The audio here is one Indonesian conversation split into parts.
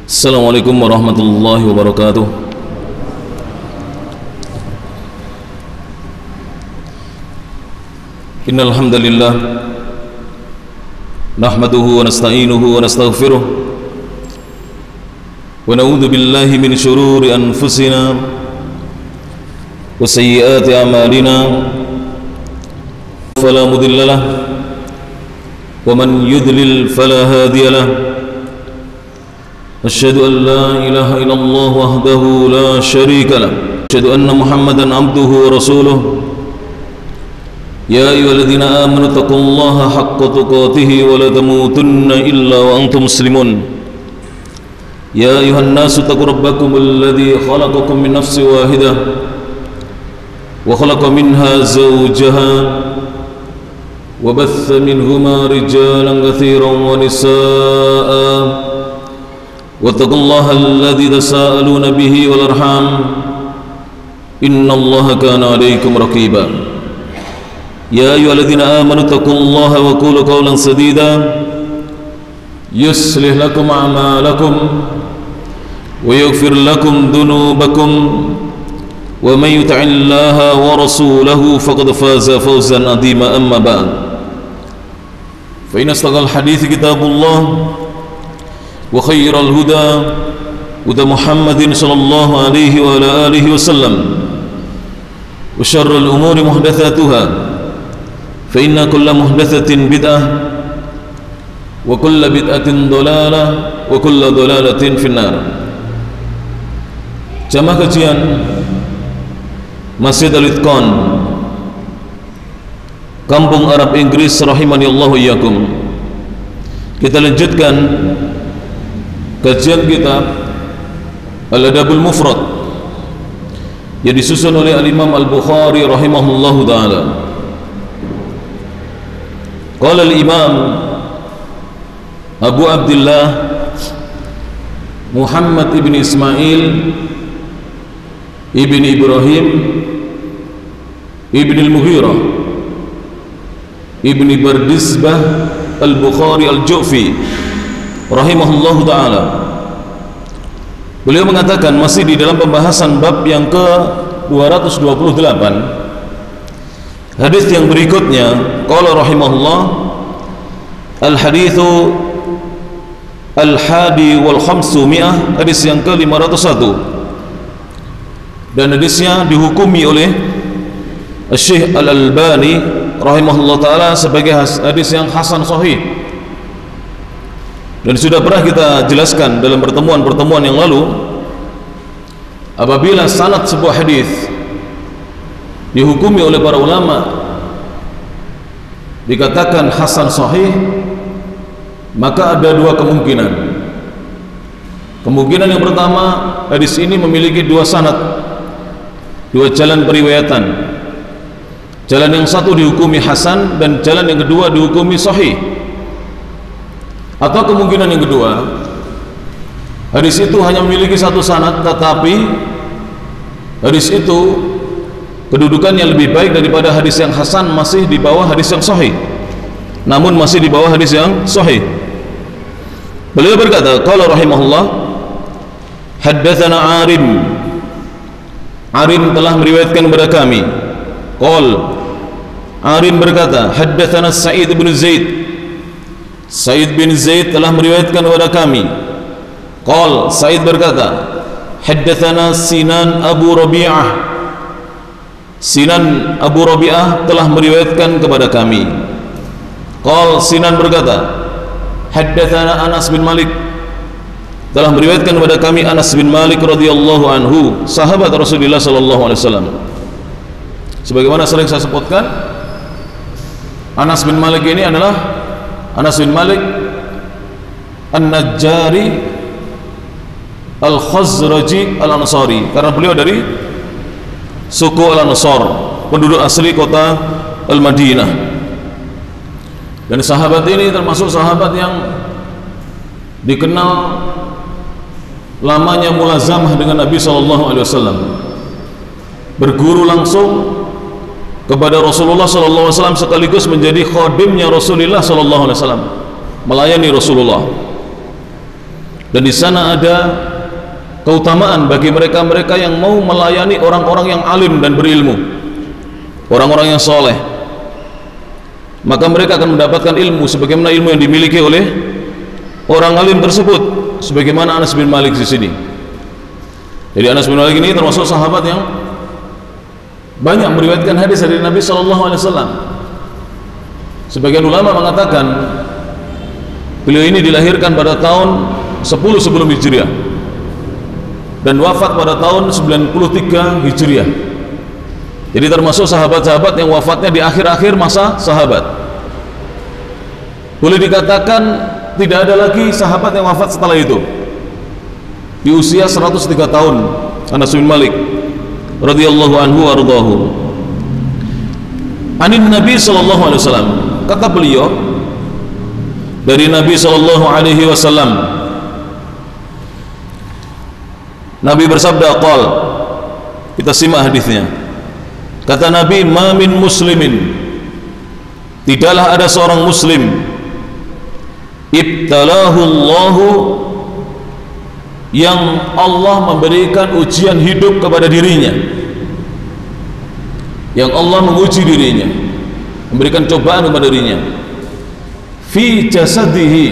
Assalamualaikum warahmatullahi wabarakatuh. Innal hamdalillah nahmaduhu wa nasta'inuhu wa nastaghfiruh wa na'udzu billahi min shururi anfusina wa sayyiati a'malina fala mudilla lahu wa man yudlil fala hadiya lahu. أشهد أن لا إله إلا الله وحده لا شريك له أشهد أن محمدا عبده ورسوله يا أيها الذين آمنوا اتقوا الله حق تقاته ولا تموتن إلا وأنتم مسلمون يا أيها الناس اتقوا ربكم الذي خلقكم من نفس واحدة وخلق منها زوجها وبث منهما رجالا كثيرا ونساء واتقوا الله الذي تساءلون به والأرحام إن الله كان عليكم رقيبا يا أيها الذين آمنوا اتقوا الله وقولوا قولا سديدا يصلح لكم أعمالكم ويغفر لكم ذنوبكم ومن يطع الله ورسوله فقد فاز فوزا عظيما أما بعد فإن أصدق الحديث كتاب الله وخير الهدى هدى محمد صلى الله عليه وعلى آله وسلم وشر الأمور محدثاتها فإن كل محدثة بدعة وكل بدعة ضلالة وكل ضلالة في النار. Jamaah kajian Masjid Al-Itqan Kampung Arab Inggris rahimani Allah iyyakum. Kita lanjutkan kajian kitab Al-Adabul Mufrad yang disusun oleh Al-Imam Al-Bukhari rahimahullahu ta'ala. Qala Al-Imam Abu Abdullah Muhammad ibn Ismail ibn Ibrahim ibn Al-Mughirah ibn Bardisbah Al-Bukhari Al-Ju'fi rahimahullahu ta'ala. Beliau mengatakan masih di dalam pembahasan bab yang ke 228, hadis yang berikutnya qala rahimahullah al-hadithu al-hadi wal khamsumiyah, hadis yang ke 501, dan hadisnya dihukumi oleh Syekh Al-Albani rahimahullah ta'ala sebagai hadis yang hasan sahih. Dan sudah pernah kita jelaskan dalam pertemuan-pertemuan yang lalu, apabila sanad sebuah hadis dihukumi oleh para ulama dikatakan hasan sahih, maka ada dua kemungkinan. Kemungkinan yang pertama, hadis ini memiliki dua sanad, dua jalan periwayatan. Jalan yang satu dihukumi hasan dan jalan yang kedua dihukumi sahih. Atau kemungkinan yang kedua, hadis itu hanya memiliki satu sanad, tetapi hadis itu kedudukannya lebih baik daripada hadis yang hasan, masih di bawah hadis yang sahih, namun masih di bawah hadis yang sahih. Beliau berkata, qala rahimahullah, haddatsana Arim telah meriwayatkan kepada kami. Qal, Arim berkata, haddatsana Sa'id bin Zaid, Sa'id bin Zaid telah meriwayatkan kepada kami. Qal, Sa'id berkata, haddatsana Sinan Abu Rabi'ah, Sinan Abu Rabi'ah telah meriwayatkan kepada kami. Qal, Sinan berkata, haddatsana Anas bin Malik, telah meriwayatkan kepada kami Anas bin Malik radhiyallahu anhu, sahabat Rasulullah sallallahu alaihi wasallam. Sebagaimana sering saya sebutkan, Anas bin Malik ini adalah Anas bin Malik An-Najjari Al-Khazraji Al-Ansari, karena beliau dari suku Al-Ansar, penduduk asli kota Al-Madinah. Dan sahabat ini termasuk sahabat yang dikenal lamanya mulazamah dengan Nabi SAW, berguru langsung kepada Rasulullah SAW, sekaligus menjadi khadimnya Rasulullah SAW, melayani Rasulullah. dan di sana ada keutamaan bagi mereka-mereka yang mau melayani orang-orang yang alim dan berilmu, orang-orang yang soleh. Maka mereka akan mendapatkan ilmu sebagaimana ilmu yang dimiliki oleh orang alim tersebut, sebagaimana Anas bin Malik di sini. Jadi Anas bin Malik ini termasuk sahabat yang banyak meriwayatkan hadis dari Nabi SAW. Sebagian ulama mengatakan beliau ini dilahirkan pada tahun 10 sebelum Hijriah dan wafat pada tahun 93 Hijriah. Jadi termasuk sahabat-sahabat yang wafatnya di akhir-akhir masa sahabat. Boleh dikatakan tidak ada lagi sahabat yang wafat setelah itu. Di usia 103 tahun Anas bin Malik radhiyallahu anhu warḍahu. Anin Nabi sallallahu alaihi wasallam, kata beliau dari Nabi sallallahu alaihi wasallam, Nabi bersabda, qol, kita simak hadisnya. Kata Nabi, ma min muslimin, tidaklah ada seorang muslim, ibtalahu Allahu, yang Allah memberikan ujian hidup kepada dirinya, yang Allah menguji dirinya, memberikan cobaan kepada dirinya, fi jasadihi,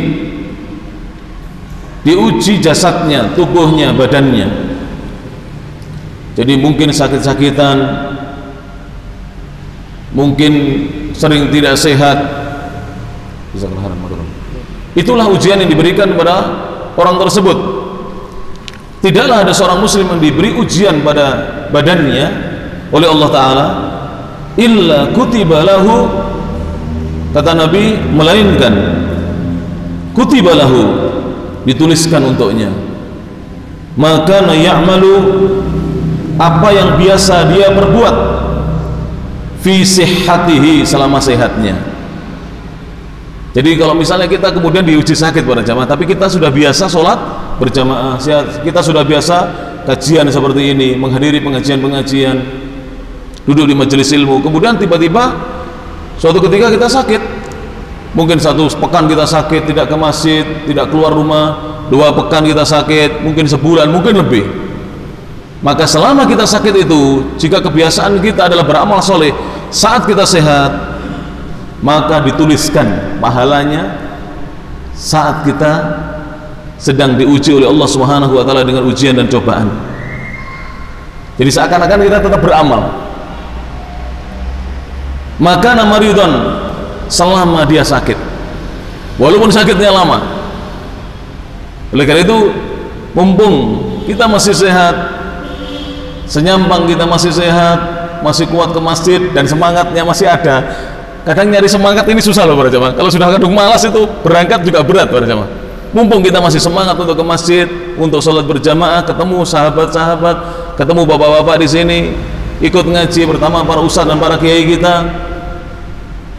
diuji jasadnya, tubuhnya, badannya. Jadi mungkin sakit-sakitan, mungkin sering tidak sehat. Itulah ujian yang diberikan kepada orang tersebut. Tidaklah ada seorang muslim yang diberi ujian pada badannya oleh Allah Ta'ala illa kutiba lahu, kata Nabi, melainkan kutiba lahu, dituliskan untuknya, maka ya'malu, apa yang biasa dia perbuat, fi sihhatihi, selama sehatnya. Jadi kalau misalnya kita kemudian diuji sakit pada jamaah, tapi kita sudah biasa sholat berjamaah, kita sudah biasa kajian seperti ini, menghadiri pengajian-pengajian, duduk di majelis ilmu, kemudian tiba-tiba suatu ketika kita sakit, mungkin 1 pekan kita sakit, tidak ke masjid, tidak keluar rumah, 2 pekan kita sakit, mungkin sebulan, mungkin lebih. Maka selama kita sakit itu, jika kebiasaan kita adalah beramal soleh, saat kita sehat, maka dituliskan pahalanya saat kita sedang diuji oleh Allah Subhanahu wa Ta'ala dengan ujian dan cobaan. Jadi seakan-akan kita tetap beramal. Maka nama ridon, selama dia sakit, walaupun sakitnya lama. Oleh karena itu, mumpung kita masih sehat, senyampang kita masih sehat, masih kuat ke masjid dan semangatnya masih ada. Kadang nyari semangat ini susah loh para jamaah. Kalau sudah kadung malas itu berangkat juga berat para jamaah. Mumpung kita masih semangat untuk ke masjid, untuk sholat berjamaah, ketemu sahabat-sahabat, ketemu bapak-bapak di sini, ikut ngaji bersama para ustadz dan para kiai kita,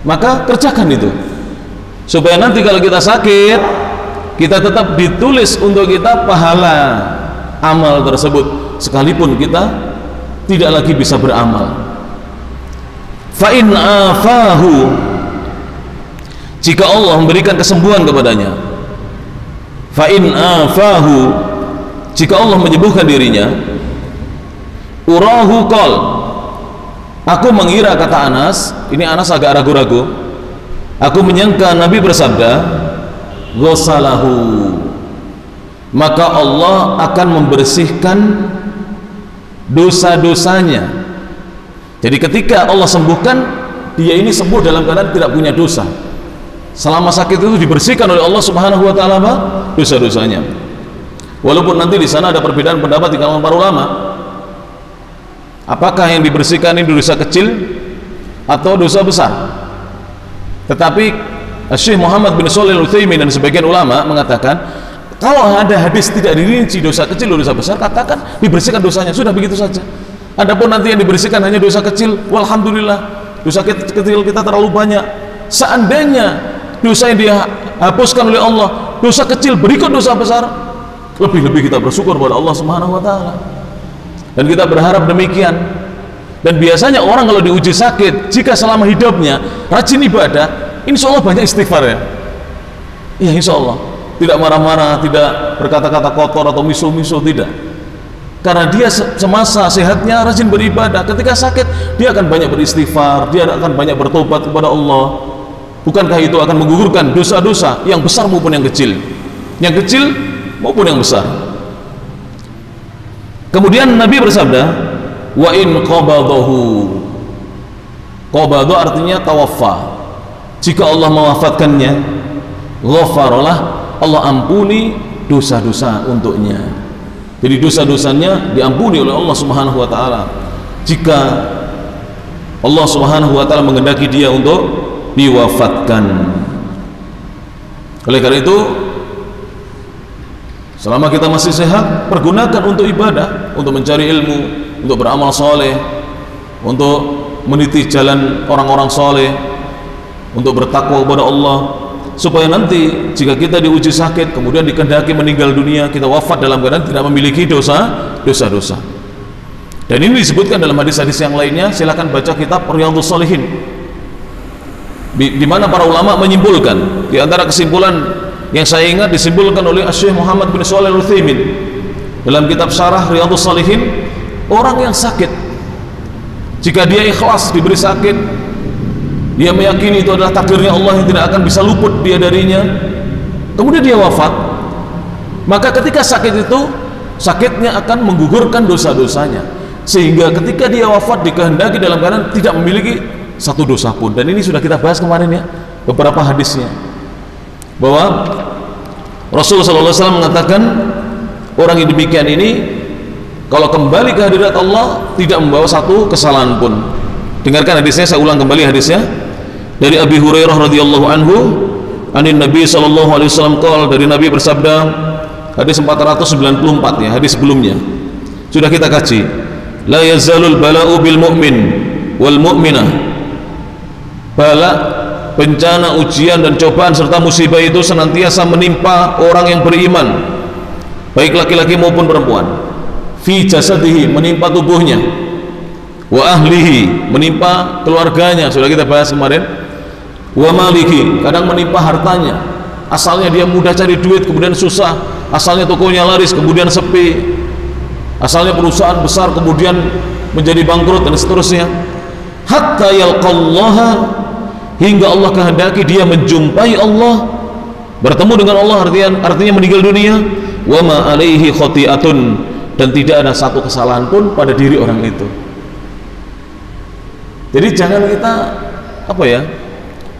maka kerjakan itu, supaya nanti kalau kita sakit, kita tetap ditulis untuk kita pahala amal tersebut, sekalipun kita tidak lagi bisa beramal. Fa in afahu, jika Allah memberikan kesembuhan kepadanya, fa in afahu, jika Allah menyembuhkan dirinya, urahu qol, aku mengira, kata Anas, ini Anas agak ragu-ragu, aku menyangka Nabi bersabda, ghasalahu, maka Allah akan membersihkan dosa-dosanya. Jadi ketika Allah sembuhkan, dia ini sembuh dalam keadaan tidak punya dosa. Selama sakit itu dibersihkan oleh Allah Subhanahu wa Ta'ala dosa-dosanya. Walaupun nanti di sana ada perbedaan pendapat di kalangan para ulama, apakah yang dibersihkan ini dosa kecil atau dosa besar. Tetapi Syekh Muhammad bin Shalih Al-Utsaimin dan sebagian ulama mengatakan, kalau ada hadis tidak dirinci dosa kecil atau dosa besar, katakan dibersihkan dosanya, sudah begitu saja. Adapun nanti yang dibersihkan hanya dosa kecil, walhamdulillah, dosa kecil kita terlalu banyak. Seandainya dosa yang dihapuskan oleh Allah, dosa kecil berikut dosa besar, lebih-lebih kita bersyukur kepada Allah Subhanahu wa Ta'ala. Dan kita berharap demikian. Dan biasanya orang kalau diuji sakit, jika selama hidupnya rajin ibadah, insya Allah banyak istighfar ya. Iya, insya Allah. tidak marah-marah, tidak berkata-kata kotor atau misuh-misuh, tidak. Karena dia semasa sehatnya rajin beribadah. Ketika sakit dia akan banyak beristighfar, dia akan banyak bertobat kepada Allah. Bukankah itu akan menggugurkan dosa-dosa yang besar maupun yang kecil, maupun yang besar. Kemudian Nabi bersabda, wa in qabadahu, qabadu artinya tawaffa, jika Allah mewafatkannya, ghafarallah, Allah ampuni dosa-dosa untuknya. Jadi dosa-dosanya diampuni oleh Allah Subhanahu wa taala jika Allah Subhanahu wa taala menghendaki dia untuk diwafatkan. Oleh karena itu, selama kita masih sehat, pergunakan untuk ibadah, untuk mencari ilmu, untuk beramal soleh, untuk meniti jalan orang-orang soleh, untuk bertakwa kepada Allah, supaya nanti jika kita diuji sakit kemudian dikehendaki meninggal dunia, kita wafat dalam keadaan tidak memiliki dosa-dosa. Dan ini disebutkan dalam hadis-hadis yang lainnya. Silakan baca kitab Riyadhus Shalihin, di mana para ulama menyimpulkan, di antara kesimpulan yang saya ingat disimpulkan oleh Syekh Muhammad bin Shalih Al-Utsaimin dalam kitab Syarah Riyadhus Shalihin, orang yang sakit, jika dia ikhlas diberi sakit, dia meyakini itu adalah takdirnya Allah yang tidak akan bisa luput dia darinya, kemudian dia wafat, maka ketika sakit itu, sakitnya akan menggugurkan dosa-dosanya, sehingga ketika dia wafat dikehendaki dalam keadaan tidak memiliki satu dosa pun. Dan ini sudah kita bahas kemarin ya, beberapa hadisnya, bahwa Rasulullah SAW mengatakan orang yang demikian ini kalau kembali ke hadirat Allah tidak membawa satu kesalahan pun. Dengarkan hadisnya, saya ulang kembali hadisnya. Dari Abi Hurairah radhiyallahu anhu, anin Nabi sallallahu alaihi wasallam qala, dari Nabi bersabda, hadis 494 ya, hadis sebelumnya sudah kita kaji. La yazalul bala'u bil mu'min wal mu'minah. Bala, bencana, ujian dan cobaan serta musibah itu senantiasa menimpa orang yang beriman, baik laki-laki maupun perempuan. Fi jasadihi, menimpa tubuhnya, wa ahlihi, menimpa keluarganya, sudah kita bahas kemarin, wa maliki, kadang menimpa hartanya, asalnya dia mudah cari duit kemudian susah, asalnya tokonya laris kemudian sepi, asalnya perusahaan besar kemudian menjadi bangkrut dan seterusnya, hatta yalqallaha, hingga Allah kehendaki dia menjumpai Allah, bertemu dengan Allah, artinya meninggal dunia, wa ma alaihi khati'atun, dan tidak ada satu kesalahan pun pada diri orang itu. Jadi jangan kita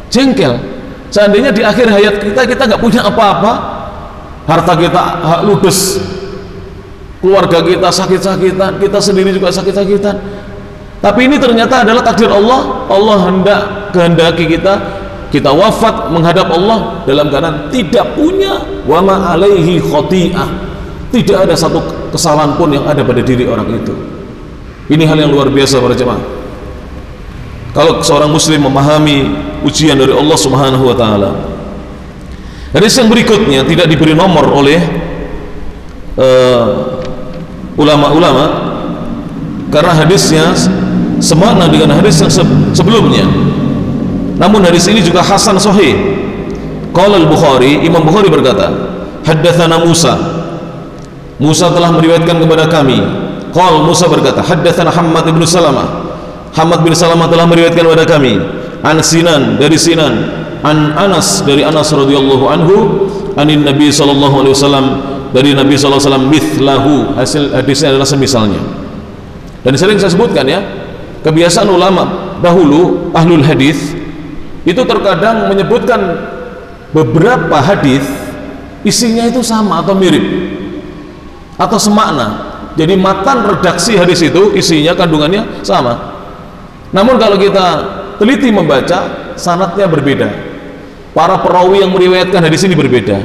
jengkel. Seandainya di akhir hayat kita nggak punya apa-apa, harta kita ludes, keluarga kita sakit-sakitan, kita sendiri juga sakit-sakitan, tapi ini ternyata adalah takdir Allah. Allah kehendaki kita wafat menghadap Allah dalam keadaan tidak punya wa ma alaihi khati'ah, tidak ada satu kesalahan pun yang ada pada diri orang itu. Ini hal yang luar biasa para jemaah. Kalau seorang muslim memahami ujian dari Allah Subhanahu wa taala. Hadis yang berikutnya tidak diberi nomor oleh ulama-ulama karena hadisnya semakna dengan hadis yang sebelumnya. Namun hadis ini juga hasan sahih. Qala al-Bukhari, Imam Bukhari berkata, haddatsana Musa telah meriwayatkan kepada kami. Qala Musa berkata, haddatsana Hammad bin Salamah. Hammad bin Salamah telah meriwayatkan kepada kami. An Sinan, dari Sinan. An Anas, dari Anas radhiyallahu anhu. Anin Nabi sallallahu alaihi wasallam, dari Nabi sallallahu alaihi wasallam, mithlahu, hasil hadisnya adalah semisalnya. Dan sering saya sebutkan ya, kebiasaan ulama dahulu ahlul hadis itu terkadang menyebutkan beberapa hadis isinya itu sama atau mirip atau semakna. Jadi matan redaksi hadis itu isinya, kandungannya sama. Namun kalau kita teliti membaca, sanadnya berbeda. Para perawi yang meriwayatkan hadis ini berbeda.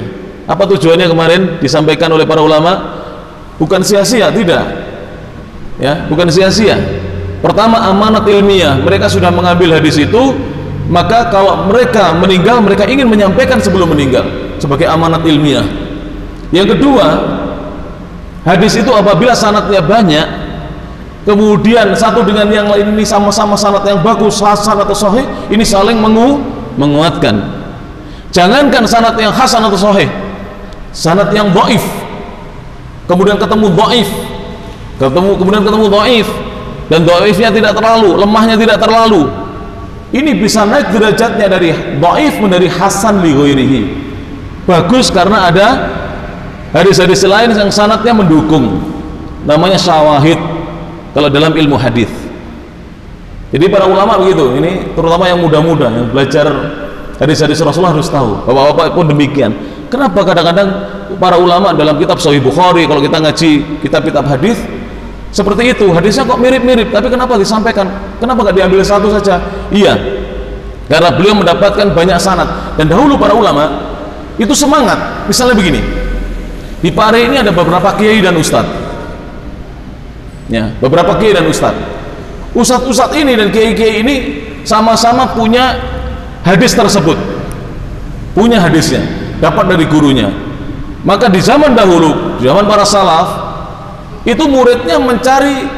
Apa tujuannya kemarin disampaikan oleh para ulama? Bukan sia-sia, tidak. Ya, bukan sia-sia. Pertama, amanat ilmiah. Mereka sudah mengambil hadis itu, maka kalau mereka meninggal, mereka ingin menyampaikan sebelum meninggal sebagai amanat ilmiah. Yang kedua, hadis itu apabila sanadnya banyak, kemudian satu dengan yang lain ini sama-sama sanad yang bagus, hasan atau sahih, ini saling menguatkan. Jangankan sanad yang hasan atau sahih, sanad yang dhaif, kemudian ketemu dhaif, kemudian ketemu dhaif, dan dhaifnya tidak terlalu, lemahnya tidak terlalu, ini bisa naik derajatnya dari dhaif menjadi hasan li ghairihi. Bagus karena ada hadis-hadis lain yang sanadnya mendukung, namanya syawahid kalau dalam ilmu hadis. Jadi para ulama begitu, ini terutama yang muda-muda yang belajar hadis-hadis Rasulullah harus tahu. Bapak-bapak pun demikian. Kenapa kadang-kadang para ulama dalam kitab Sahih Bukhari, kalau kita ngaji kitab-kitab hadis seperti itu, hadisnya kok mirip-mirip, tapi kenapa disampaikan? Kenapa nggak diambil satu saja? Iya, karena beliau mendapatkan banyak sanad. Dan dahulu para ulama itu semangat. Misalnya begini, di Pare ini ada beberapa kiai dan ustadz, ya, beberapa kiai dan ustadz. Ustadz ini dan kiai-kiai ini sama-sama punya hadis tersebut, punya hadisnya, dapat dari gurunya. Maka di zaman dahulu, zaman para salaf, itu muridnya mencari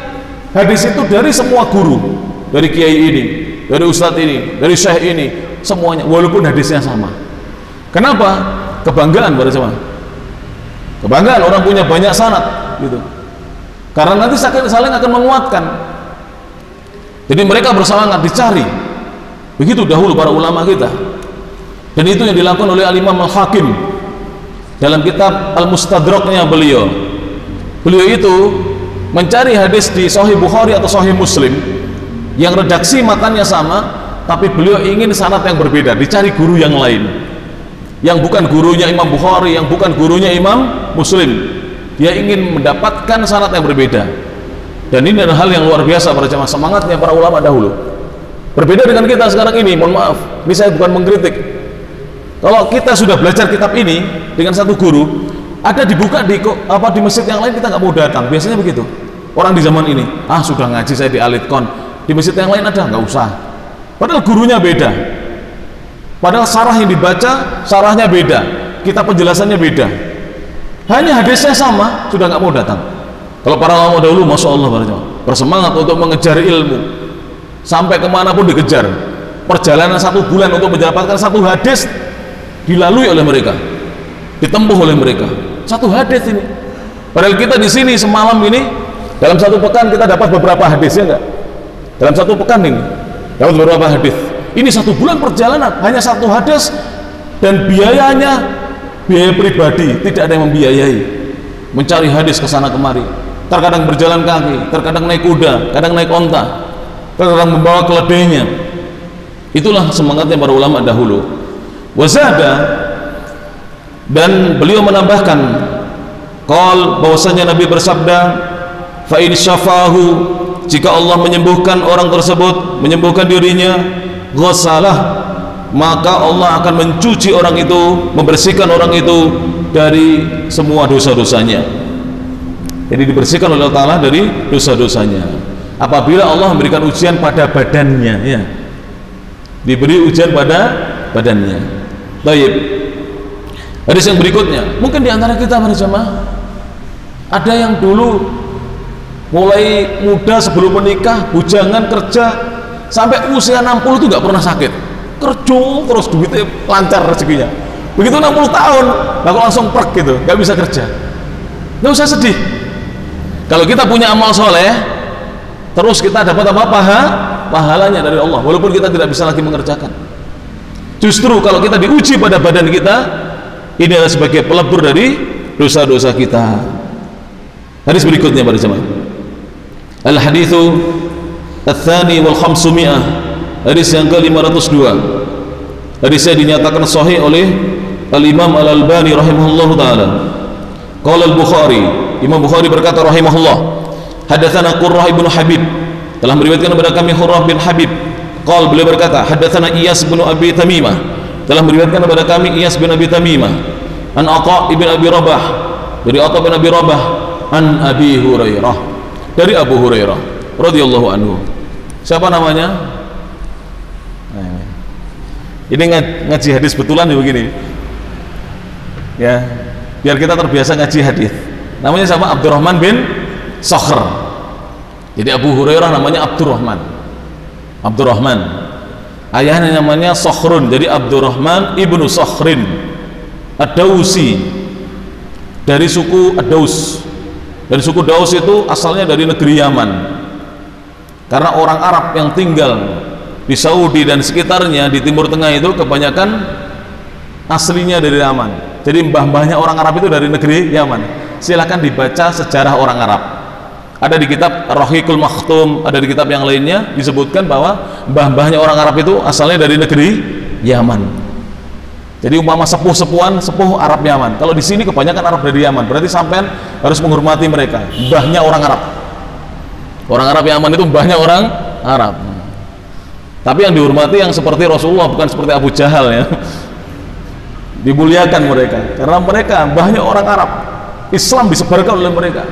hadis itu dari semua guru, dari kiai ini, dari ustadz ini, dari syekh ini, semuanya, walaupun hadisnya sama. Kenapa? Kebanggaan pada zaman, kebanggaan orang punya banyak sanad gitu, karena nanti saling akan menguatkan. Jadi mereka bersemangat dicari. Begitu dahulu para ulama kita. Dan itu yang dilakukan oleh Al-Imam Al-Hakim dalam kitab Al-Mustadraknya beliau. Beliau itu mencari hadis di Sahih Bukhari atau Sahih Muslim yang redaksi matanya sama, tapi beliau ingin sanad yang berbeda, dicari guru yang lain, yang bukan gurunya Imam Bukhari, yang bukan gurunya Imam Muslim. Dia ingin mendapatkan sanad yang berbeda. Dan ini adalah hal yang luar biasa para jemaah, semangatnya para ulama dahulu. Berbeda dengan kita sekarang ini, mohon maaf, ini saya bukan mengkritik. Kalau kita sudah belajar kitab ini dengan satu guru, ada dibuka di masjid yang lain, kita nggak mau datang. Biasanya begitu. Orang di zaman ini, sudah ngaji saya di Alitkon, di masjid yang lain ada, nggak usah. Padahal gurunya beda. Padahal sarah yang dibaca, sarahnya beda. Kitab penjelasannya beda. Hanya hadisnya sama, sudah nggak mau datang. Kalau para ulama dahulu, masya Allah, bersemangat untuk mengejar ilmu, sampai kemana pun dikejar. Perjalanan 1 bulan untuk mendapatkan satu hadis dilalui oleh mereka, ditempuh oleh mereka. Satu hadis ini. Padahal kita di sini semalam ini, dalam 1 pekan kita dapat beberapa hadis, ya enggak? Dalam 1 pekan ini dapat beberapa hadis. Ini 1 bulan perjalanan, hanya 1 hadis, dan biayanya biaya pribadi, tidak ada yang membiayai. Mencari hadis ke sana kemari. Terkadang berjalan kaki, terkadang naik kuda, kadang naik onta, terkadang membawa keledainya. Itulah semangatnya para ulama dahulu. Wazada, dan beliau menambahkan, qol, bahwasanya Nabi bersabda, fa in syafahu, jika Allah menyembuhkan orang tersebut, menyembuhkan dirinya, ghasalah, maka Allah akan mencuci orang itu, membersihkan orang itu dari semua dosa-dosanya. Jadi dibersihkan oleh Allah Ta'ala dari dosa-dosanya apabila Allah memberikan ujian pada badannya, ya, diberi ujian pada badannya. Baik, hadis yang berikutnya, mungkin diantara kita para jamaah ada yang dulu mulai muda sebelum menikah, bujangan, kerja sampai usia 60 itu nggak pernah sakit, kerja terus, duitnya lancar rezekinya. Begitu 60 tahun lalu langsung prek gitu, nggak bisa kerja. Nggak usah sedih. Kalau kita punya amal soleh, terus kita dapat apa? Pahalanya dari Allah, walaupun kita tidak bisa lagi mengerjakan. Justru kalau kita diuji pada badan kita, ini adalah sebagai pelebur dari dosa-dosa kita. Hadis berikutnya pada jemaah. Al-haditsu ats-tsani wal 500. Hadis yang ke-502. Hadisnya dinyatakan sahih oleh Al-Imam Al-Albani rahimahullahu taala. Qala Al-Bukhari, Imam Bukhari berkata rahimahullah, hadatsana Qurrah ibn Habib, telah meriwayatkan kepada kami Qurrah bin Habib. Qala, beliau berkata, hadatsana Iyas bin Abi Tamimah, telah meriwayatkan kepada kami Iyas bin Abi Tamimah, an Atha ibn Abi Rabah, dari Atha bin Abi Rabah, an Abi Hurairah, dari Abu Hurairah radhiyallahu anhu. Siapa namanya? Ini ngaji hadis betulan ya begini. Ya, biar kita terbiasa ngaji hadis. Namanya sama Abdurrahman bin Sakhr. Jadi Abu Hurairah namanya Abdurrahman. Ayahnya namanya Sakhrun. Jadi Abdurrahman ibnu Sakhrin Ad-Dawsi. dari suku Ad-Daus. Dan suku Daus itu asalnya dari negeri Yaman, karena orang Arab yang tinggal di Saudi dan sekitarnya di Timur Tengah itu kebanyakan aslinya dari Yaman. Jadi mbah-mbahnya orang Arab itu dari negeri Yaman. Silahkan dibaca sejarah orang Arab, ada di kitab Rahiqul Makhtum, ada di kitab yang lainnya disebutkan bahwa mbah-mbahnya orang Arab itu asalnya dari negeri Yaman. Jadi umpama sepuh-sepuhan, sepuh Arab Yaman. Kalau di sini kebanyakan Arab dari Yaman, berarti sampean harus menghormati mereka. Mbahnya orang Arab. Orang Arab Yaman itu mbahnya orang Arab. Tapi yang dihormati yang seperti Rasulullah, bukan seperti Abu Jahal ya. Dimuliakan mereka, karena mereka mbahnya orang Arab. Islam disebarkan oleh mereka.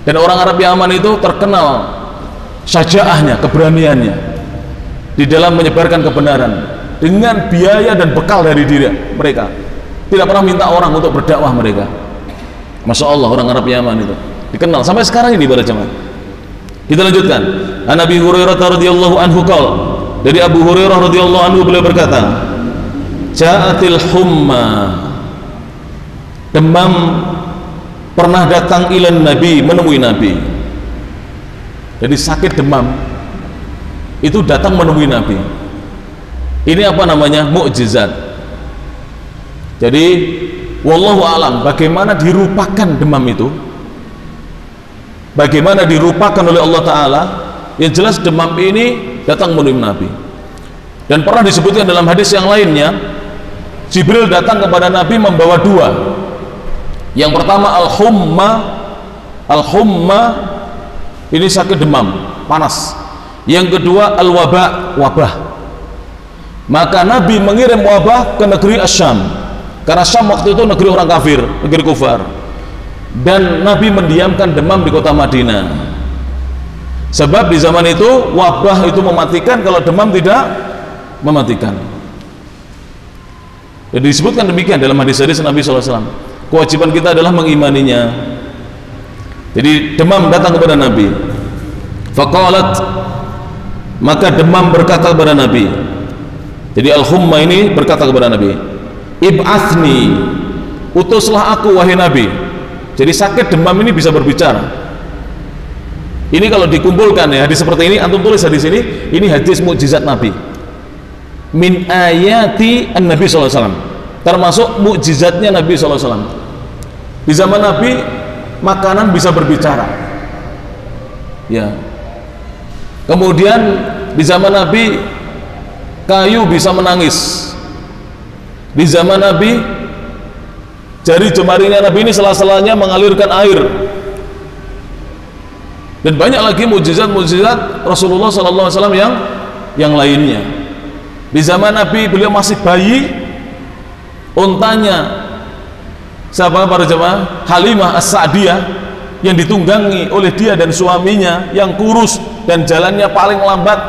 Dan orang Arab Yaman itu terkenal syajaahnya, keberaniannya di dalam menyebarkan kebenaran, dengan biaya dan bekal dari diri mereka. Tidak pernah minta orang untuk berdakwah mereka. Masya Allah, orang Arab Yaman itu dikenal sampai sekarang ini para jemaah. Kita lanjutkan. An Abi Hurairah radhiyallahu anhu qala, dari Abu Hurairah radhiyallahu anhu beliau berkata, ja'atil humma, demam pernah datang ilan Nabi, menemui Nabi. Jadi sakit demam itu datang menemui Nabi. Ini apa namanya? Mukjizat. Jadi wallahu alam, bagaimana dirupakan demam itu, bagaimana dirupakan oleh Allah Ta'ala. Yang jelas demam ini datang menemui Nabi. Dan pernah disebutkan dalam hadis yang lainnya, Jibril datang kepada Nabi membawa dua. Yang pertama al-humma. Al-humma ini sakit demam, panas. Yang kedua al-waba, wabah. Maka Nabi mengirim wabah ke negeri Asyam, karena Syam waktu itu negeri orang kafir, negeri kufar. Dan Nabi mendiamkan demam di kota Madinah, sebab di zaman itu wabah itu mematikan, kalau demam tidak mematikan. Jadi disebutkan demikian dalam hadis-hadis Nabi SAW. Kewajiban kita adalah mengimaninya. Jadi demam datang kepada Nabi. Faqalat, maka demam berkata kepada Nabi. Jadi al-humma ini berkata kepada Nabi, ib'athni, utuslah aku wahai Nabi. Jadi sakit demam ini bisa berbicara. Ini kalau dikumpulkan ya, hadis seperti ini, antum tulis hadis ini hadis mukjizat Nabi. Min ayati an-Nabi SAW, termasuk mukjizatnya Nabi SAW. Di zaman Nabi makanan bisa berbicara. Ya. Kemudian di zaman Nabi kayu bisa menangis. Di zaman Nabi jari jemarinya Nabi ini sela-selanya mengalirkan air. Dan banyak lagi mukjizat-mukjizat Rasulullah SAW yang lainnya. Di zaman Nabi beliau masih bayi, untanya siapa para jemaah? Halimah As-Sa'diyah, yang ditunggangi oleh dia dan suaminya yang kurus dan jalannya paling lambat,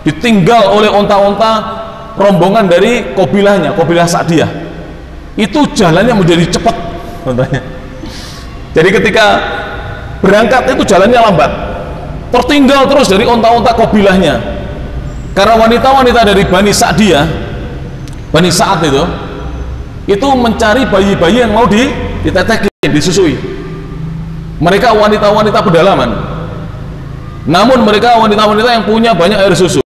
ditinggal oleh onta-onta rombongan dari kabilahnya, kabilah Sa'diyah. Itu jalannya menjadi cepat ontanya. Jadi ketika berangkat itu jalannya lambat, tertinggal terus dari onta-onta kabilahnya. Karena wanita-wanita dari Bani Sa'diyah, Bani Sa'ad itu mencari bayi-bayi yang mau ditetekin, disusui. Mereka wanita-wanita pedalaman, namun mereka wanita-wanita yang punya banyak air susu.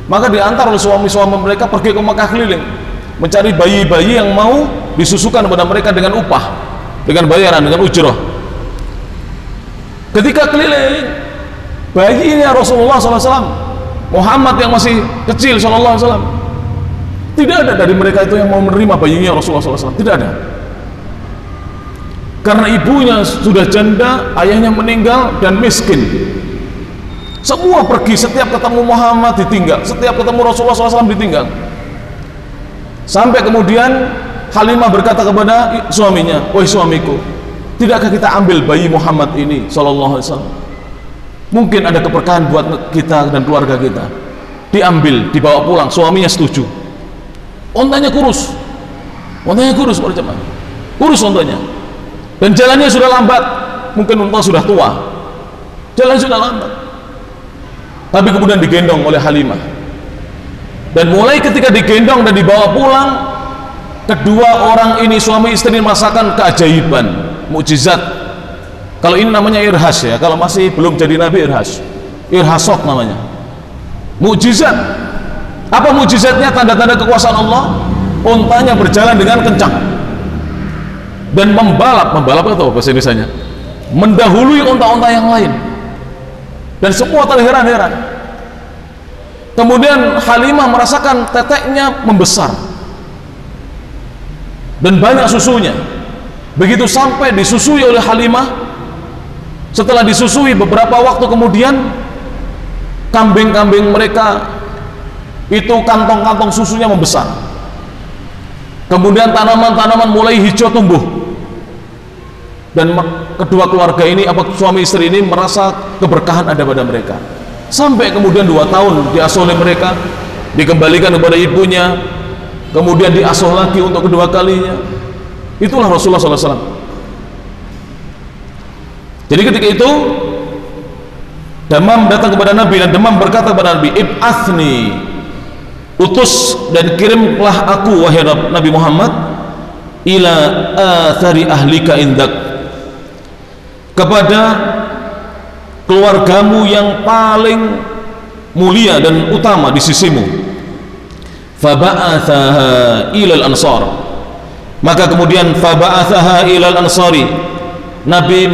Maka diantar oleh suami-suami mereka pergi ke Mekah keliling, mencari bayi-bayi yang mau disusukan kepada mereka dengan upah, dengan bayaran, dengan ujroh. Ketika keliling, bayinya Rasulullah SAW, Muhammad yang masih kecil SAW, tidak ada dari mereka itu yang mau menerima bayinya Rasulullah SAW. Tidak ada. Karena ibunya sudah janda, ayahnya meninggal dan miskin. Semua pergi, setiap ketemu Muhammad ditinggal, setiap ketemu Rasulullah SAW ditinggal. Sampai kemudian Halimah berkata kepada suaminya, wahai suamiku, tidakkah kita ambil bayi Muhammad ini SAW? Mungkin ada keberkahan buat kita dan keluarga kita. Diambil, dibawa pulang. Suaminya setuju. Ontanya kurus, para jemaah, kurus ontanya, dan jalannya sudah lambat. Mungkin unta sudah tua, jalan sudah lambat. Tapi kemudian digendong oleh Halimah, dan mulai ketika digendong dan dibawa pulang, kedua orang ini suami istri merasakan keajaiban, mukjizat. Kalau ini namanya irhas ya, kalau masih belum jadi nabi irhasok namanya, mukjizat. Apa mukjizatnya? Tanda-tanda kekuasaan Allah. Untanya berjalan dengan kencang dan membalap itu bahasa Indonesianya, mendahului unta-unta yang lain, dan semua terheran-heran. Kemudian Halimah merasakan teteknya membesar dan banyak susunya. Begitu sampai disusui oleh Halimah, setelah disusui beberapa waktu kemudian, kambing-kambing mereka itu kantong-kantong susunya membesar. Kemudian tanaman-tanaman mulai hijau tumbuh, dan kedua keluarga ini, suami istri ini merasa keberkahan ada pada mereka. Sampai kemudian 2 tahun diasuh oleh mereka, dikembalikan kepada ibunya, kemudian diasuh lagi untuk kedua kalinya. Itulah Rasulullah SAW. Jadi ketika itu Damam datang kepada Nabi, dan Damam berkata kepada Nabi, ib'athni, utus dan kirimlah aku wahai Nabi Muhammad, ila athari ahlika indak, kepada keluargamu yang paling mulia dan utama di sisimu. Faba'athaha ilal ansar, maka kemudian faba'athaha ilal ansari, Nabi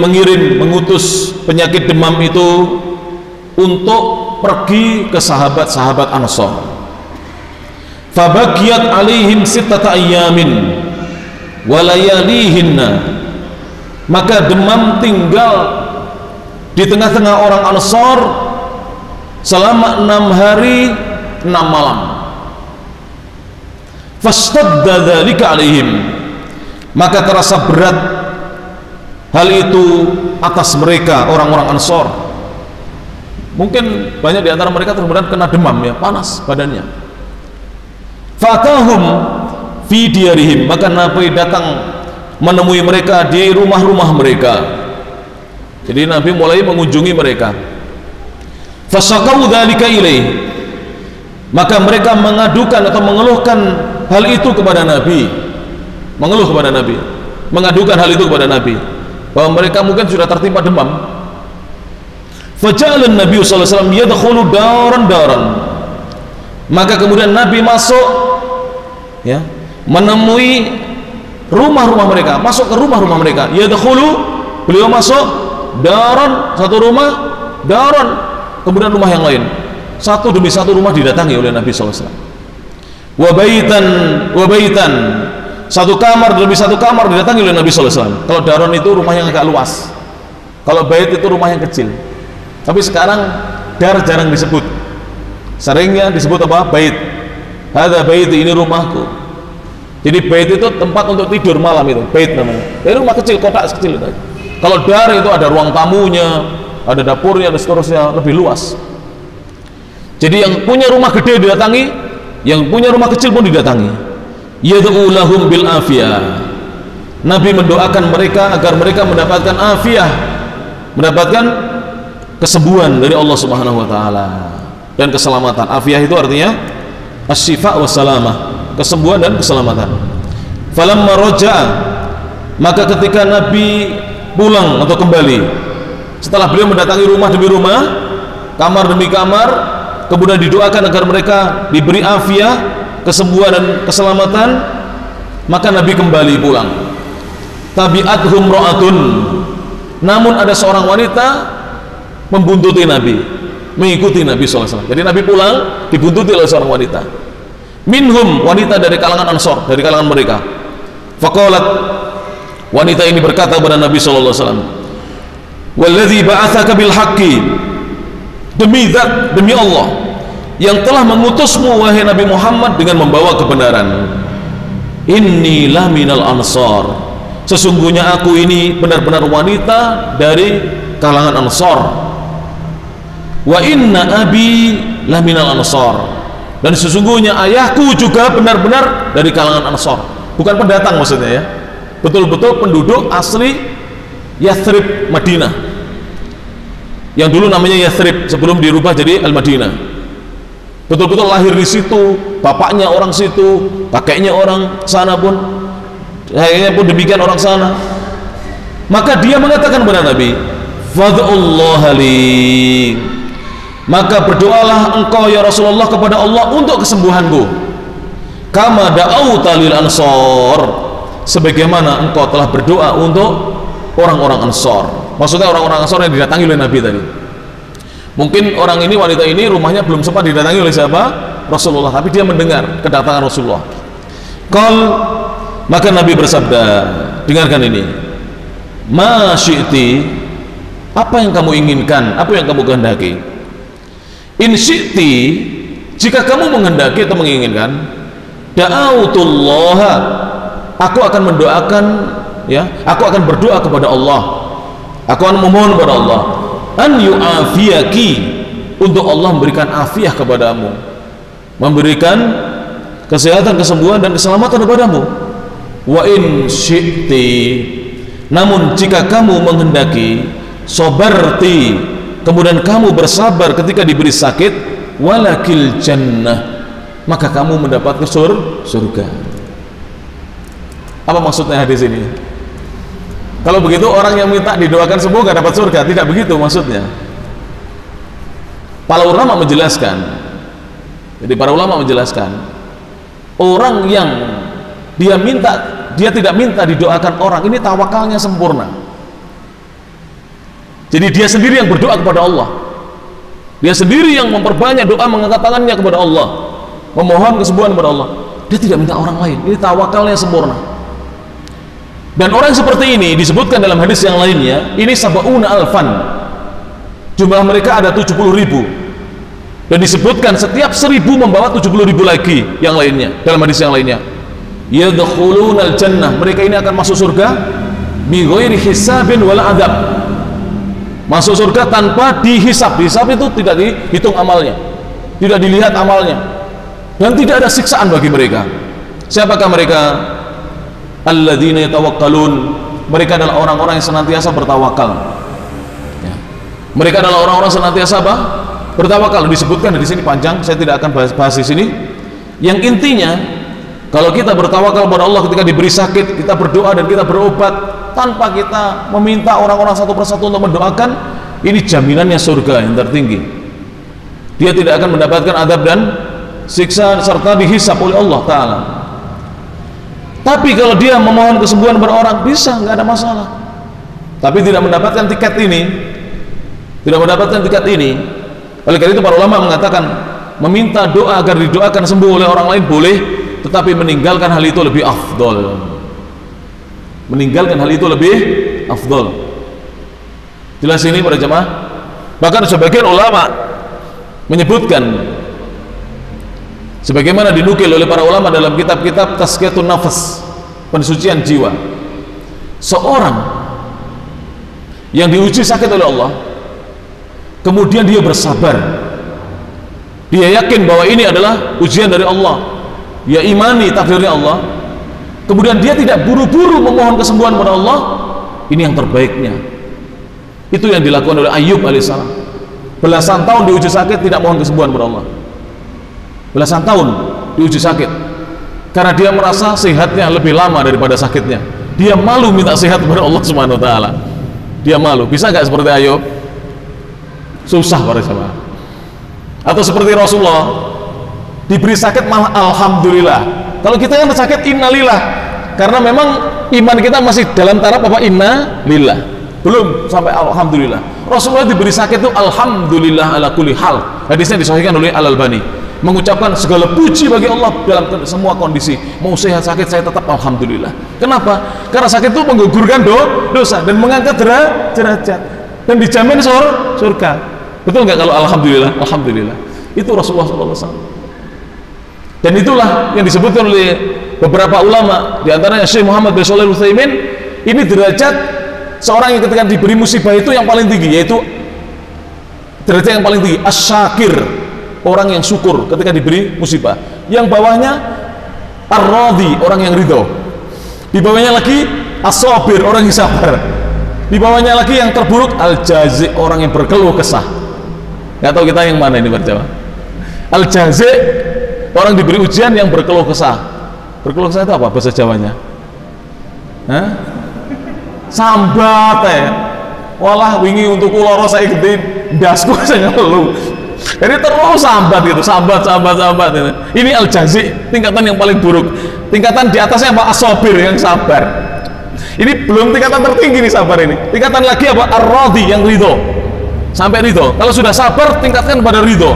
mengutus penyakit demam itu untuk pergi ke sahabat-sahabat Ansar. Fabaqiyat alaihim sittata ayyamin walayalihinna, maka demam tinggal di tengah-tengah orang Ansar selama 6 hari 6 malam. Fastadda dzalika alaihim, maka terasa berat hal itu atas mereka orang-orang Ansar. Mungkin banyak di antara mereka terus kena demam ya, panas badannya. Fatahum fi diyarihim, maka Nabi datang menemui mereka di rumah-rumah mereka. Jadi Nabi mulai mengunjungi mereka. Fasaqaw dzalika ilaih, maka mereka mengadukan atau mengeluhkan hal itu kepada Nabi, mengadukan hal itu kepada Nabi, bahwa mereka mungkin sudah tertimpa demam. Faja'alan Nabi sallallahu alaihi wasallam yadkhulu daran, maka kemudian Nabi masuk ya, menemui rumah-rumah mereka, masuk ke rumah-rumah mereka. Yadkhulu, beliau masuk daran, satu rumah, daran, kemudian rumah yang lain, satu demi satu rumah didatangi oleh Nabi sallallahu alaihi wasallam. Wa baitan, satu kamar demi satu kamar didatangi oleh Nabi sallallahu alaihi wasallam. Kalau daran itu rumah yang agak luas, kalau bait itu rumah yang kecil. Tapi sekarang dar jarang disebut, seringnya disebut apa? Bait. Hadza baiti, ini rumahku. Jadi bait itu tempat untuk tidur malam, itu bait namanya. Ini rumah kecil, kotak kecil itu. Kalau dar itu ada ruang tamunya, ada dapurnya, dan seterusnya, lebih luas. Jadi yang punya rumah gede didatangi, yang punya rumah kecil pun didatangi. Yad'u lahum bil afiyah, Nabi mendoakan mereka agar mereka mendapatkan afiyah, mendapatkan kesembuhan dari Allah Subhanahu wa taala dan keselamatan. Afiyah itu artinya asy-syifa wa salamah, kesembuhan dan keselamatan. Falamma raja'a, maka ketika Nabi pulang atau kembali, setelah beliau mendatangi rumah demi rumah, kamar demi kamar, kemudian didoakan agar mereka diberi afiyah, kesembuhan dan keselamatan, maka Nabi kembali pulang. Tabi'athum ra'atun, namun ada seorang wanita membuntuti Nabi, mengikuti Nabi SAW. Jadi Nabi pulang dibuntuti oleh seorang wanita. Minhum, wanita dari kalangan Ansar, dari kalangan mereka. Faqalat, wanita ini berkata kepada Nabi SAW, walladzi ba'atsaka bil haqqi, demi zat, demi Allah yang telah mengutusmu wahai Nabi Muhammad dengan membawa kebenaran, inni la minal ansar, sesungguhnya aku ini benar-benar wanita dari kalangan Ansar. Wa inna abi la minal ansar, dan sesungguhnya ayahku juga benar-benar dari kalangan Ansar. Bukan pendatang maksudnya ya, betul-betul penduduk asli Yathrib, Madinah, yang dulu namanya Yathrib sebelum dirubah jadi Al-Madinah. betul-betul lahir di situ, bapaknya orang situ, kakeknya orang sana pun, kayaknya pun demikian orang sana. Maka dia mengatakan kepada Nabi, fad'ullaha li, maka berdoalah engkau ya Rasulullah kepada Allah untuk kesembuhanku, kama da'auta lil ansor, sebagaimana engkau telah berdoa untuk orang-orang Ansor. Maksudnya orang-orang Ansor yang didatangi oleh Nabi tadi. Mungkin orang ini, wanita ini, rumahnya belum sempat didatangi oleh siapa? Rasulullah, tapi dia mendengar kedatangan Rasulullah. Maka Nabi bersabda, dengarkan ini, ma syi'ti, apa yang kamu inginkan, apa yang kamu kehendaki. In syi'ti, jika kamu menghendaki atau menginginkan, da'autullaha, aku akan mendoakan, ya, aku akan berdoa kepada Allah, aku akan memohon kepada Allah, an yu'afiyaki, untuk Allah memberikan afiah kepadamu, memberikan kesehatan, kesembuhan dan keselamatan kepadamu. Wa in syi'ti, namun jika kamu menghendaki, sabarti, kemudian kamu bersabar ketika diberi sakit, walakil jannah, maka kamu mendapat surga. Apa maksudnya hadis ini? Kalau begitu orang yang minta didoakan sembuh gak dapat surga, tidak begitu maksudnya. Para ulama menjelaskan, jadi para ulama menjelaskan, orang yang dia tidak minta didoakan orang, ini tawakalnya sempurna. Jadi dia sendiri yang berdoa kepada Allah, dia sendiri yang memperbanyak doa, mengangkat tangannya kepada Allah, memohon kesembuhan kepada Allah. Dia tidak minta orang lain, ini tawakalnya sempurna. Dan orang seperti ini disebutkan dalam hadis yang lainnya, ini sab'una alfan, jumlah mereka ada 70.000, dan disebutkan setiap 1.000 membawa 70.000 lagi yang lainnya. Dalam hadis yang lainnya, yadkhulunal jannah, mereka ini akan masuk surga bi ghairi hisabin wala adab, masuk surga tanpa dihisab. Dihisab itu tidak dihitung amalnya, tidak dilihat amalnya, dan tidak ada siksaan bagi mereka. Siapakah mereka? Alladzina yatawakkalun, mereka adalah orang-orang yang senantiasa bertawakal, ya. Mereka adalah orang-orang senantiasa apa? Bertawakal. Disebutkan di sini panjang, saya tidak akan bahas di sini. Yang intinya, kalau kita bertawakal kepada Allah ketika diberi sakit, kita berdoa dan kita berobat tanpa kita meminta orang-orang satu persatu untuk mendoakan, ini jaminannya surga yang tertinggi. Dia tidak akan mendapatkan adab dan siksa serta dihisab oleh Allah Ta'ala. Tapi kalau dia memohon kesembuhan kepada orang, bisa, nggak ada masalah. Tapi tidak mendapatkan tiket ini, tidak mendapatkan tiket ini. Oleh karena itu para ulama mengatakan, meminta doa agar didoakan sembuh oleh orang lain boleh, tetapi meninggalkan hal itu lebih afdol. Meninggalkan hal itu lebih afdol. Jelas ini para jemaah. Bahkan sebagian ulama menyebutkan, sebagaimana dinukil oleh para ulama dalam kitab-kitab tazkiyatun nafas, pensucian jiwa, seorang yang diuji sakit oleh Allah, kemudian dia bersabar, dia yakin bahwa ini adalah ujian dari Allah, dia imani takdirnya Allah, kemudian dia tidak buru-buru memohon kesembuhan kepada Allah, ini yang terbaiknya. Itu yang dilakukan oleh Ayub alaihissalam. Belasan tahun diuji sakit, tidak mohon kesembuhan kepada Allah. Belasan tahun diuji sakit karena dia merasa sehatnya lebih lama daripada sakitnya. Dia malu minta sehat kepada Allah Subhanahu wa taala. Dia malu. Bisa nggak seperti Ayub? Susah para jemaah. Atau seperti Rasulullah, diberi sakit malah alhamdulillah. Kalau kita yang sakit innalillah, karena memang iman kita masih dalam taraf apa? Innalillah, belum sampai alhamdulillah. Rasulullah diberi sakit itu alhamdulillah ala kulli hal. Hadisnya disahihkan oleh Al-Albani, mengucapkan segala puji bagi Allah dalam semua kondisi. Mau sehat sakit saya tetap alhamdulillah. Kenapa? Karena sakit itu menggugurkan dosa dan mengangkat derajat dan dijamin surga. Betul nggak kalau alhamdulillah? Alhamdulillah. Itu Rasulullah SAW. Dan itulah yang disebutkan oleh beberapa ulama, di antaranya Syekh Muhammad bin Shalih Al-Utsaimin. Ini derajat seorang yang ketika diberi musibah itu yang paling tinggi, yaitu derajat yang paling tinggi as-syakir, orang yang syukur ketika diberi musibah. Yang bawahnya ar-radhi, orang yang ridho. Di bawahnya lagi as-sabir, orang yang sabar. Di bawahnya lagi yang terburuk al-jazi, orang yang berkeluh kesah. Nggak tahu kita yang mana ini berjamaah. Al-jazi' orang diberi ujian yang berkeluh kesah. Berkeluh kesah itu apa bahasa Jawanya? Hah? Sambat ya. Walah wingi untuk kula saya gede ndasku saya ngeluh. Jadi terus sambat gitu, sambat gitu. Ini al-jazi', tingkatan yang paling buruk. Tingkatan di atasnya apa? As-sabir, yang sabar. Ini belum tingkatan tertinggi nih sabar ini. Tingkatan lagi apa? Ar-radhi, yang ridho. Sampai ridho. Kalau sudah sabar, tingkatkan pada ridho.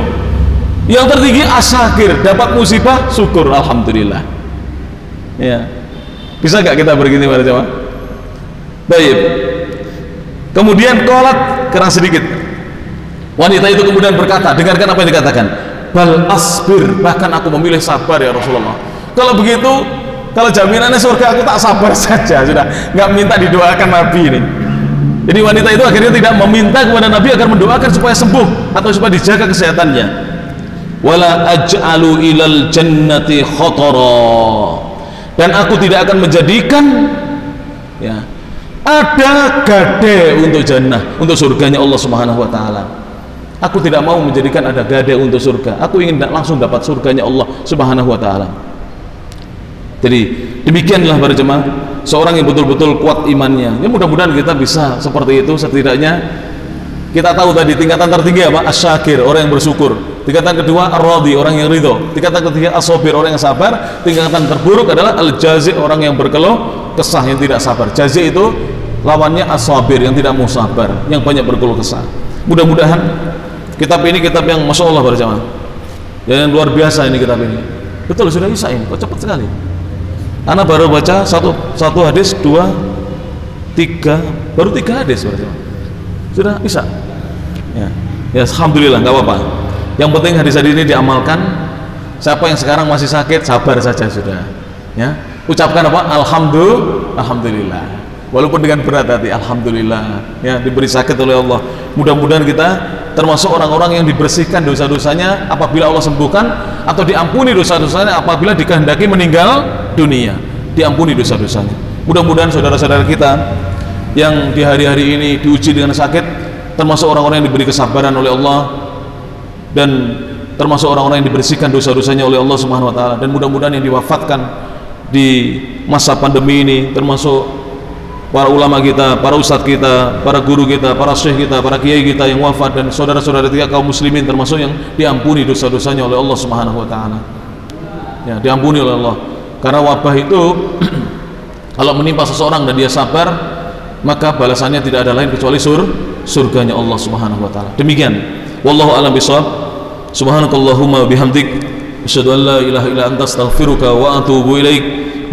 Yang tertinggi as-syakir, dapat musibah, syukur, alhamdulillah. Ya. Bisa gak kita begini pada jemaah? Baik. Kemudian qalat, keras sedikit. Wanita itu kemudian berkata, dengarkan apa yang dikatakan. Bal asbir, bahkan aku memilih sabar ya Rasulullah. Kalau begitu, kalau jaminannya surga aku tak sabar saja, sudah nggak minta didoakan Nabi ini. Jadi wanita itu akhirnya tidak meminta kepada Nabi agar mendoakan supaya sembuh atau supaya dijaga kesehatannya. Wala aj'alu ilal jannati khatara, dan aku tidak akan menjadikan ya ada gade untuk jannah, untuk surganya Allah Subhanahu wa taala. Aku tidak mau menjadikan ada gade untuk surga. Aku ingin langsung dapat surganya Allah Subhanahu wa taala. Jadi demikianlah para jemaah, seorang yang betul-betul kuat imannya. Ya mudah-mudahan kita bisa seperti itu. Setidaknya kita tahu tadi tingkatan tertinggi apa? Asy-syakir, orang yang bersyukur. Tingkatan kedua ar-radhi, orang yang ridho. Tingkatan ketiga as-sabir, orang yang sabar. Tingkatan terburuk adalah al-jazi', orang yang berkeluh kesah, yang tidak sabar. Jazi' itu lawannya as-sabir, yang tidak mau sabar, yang banyak berkeluh kesah. Mudah-mudahan kitab ini kitab yang masya Allah para jemaah, yang luar biasa ini kitab ini. Betul, sudah bisa ini, kok cepat sekali. Anak baru baca satu hadis, 2, 3, baru 3 hadis para jemaah. Sudah bisa. Ya alhamdulillah, nggak apa-apa. Yang penting hadis-hadis ini diamalkan. Siapa yang sekarang masih sakit, sabar saja sudah. Ya, ucapkan apa? Alhamdulillah. Walaupun dengan berat hati, alhamdulillah. Ya, diberi sakit oleh Allah. Mudah-mudahan kita termasuk orang-orang yang dibersihkan dosa-dosanya apabila Allah sembuhkan, atau diampuni dosa-dosanya apabila dikehendaki meninggal dunia. Diampuni dosa-dosanya. Mudah-mudahan saudara-saudara kita yang di hari-hari ini diuji dengan sakit, termasuk orang-orang yang diberi kesabaran oleh Allah, dan termasuk orang-orang yang dibersihkan dosa-dosanya oleh Allah Subhanahu wa taala, dan mudah-mudahan yang diwafatkan di masa pandemi ini termasuk para ulama kita, para ustadz kita, para guru kita, para syekh kita, para kiai kita yang wafat, dan saudara-saudara kita kaum muslimin termasuk yang diampuni dosa-dosanya oleh Allah Subhanahu wa taala. Ya, diampuni oleh Allah. Karena wabah itu kalau menimpa seseorang dan dia sabar, maka balasannya tidak ada lain kecuali surganya Allah Subhanahu wa taala. Demikian. Wallahu a'lam bishawab. Subhanakallahumma bihamdik, asyhadu an la ilaha illa anta, astaghfiruka wa atubu ilaik.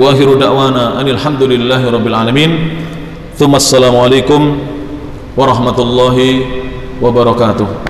Wa akhiru da'wana anil hamdulillahi rabbil alamin. Tsumma assalamu alaikum warahmatullahi wabarakatuh.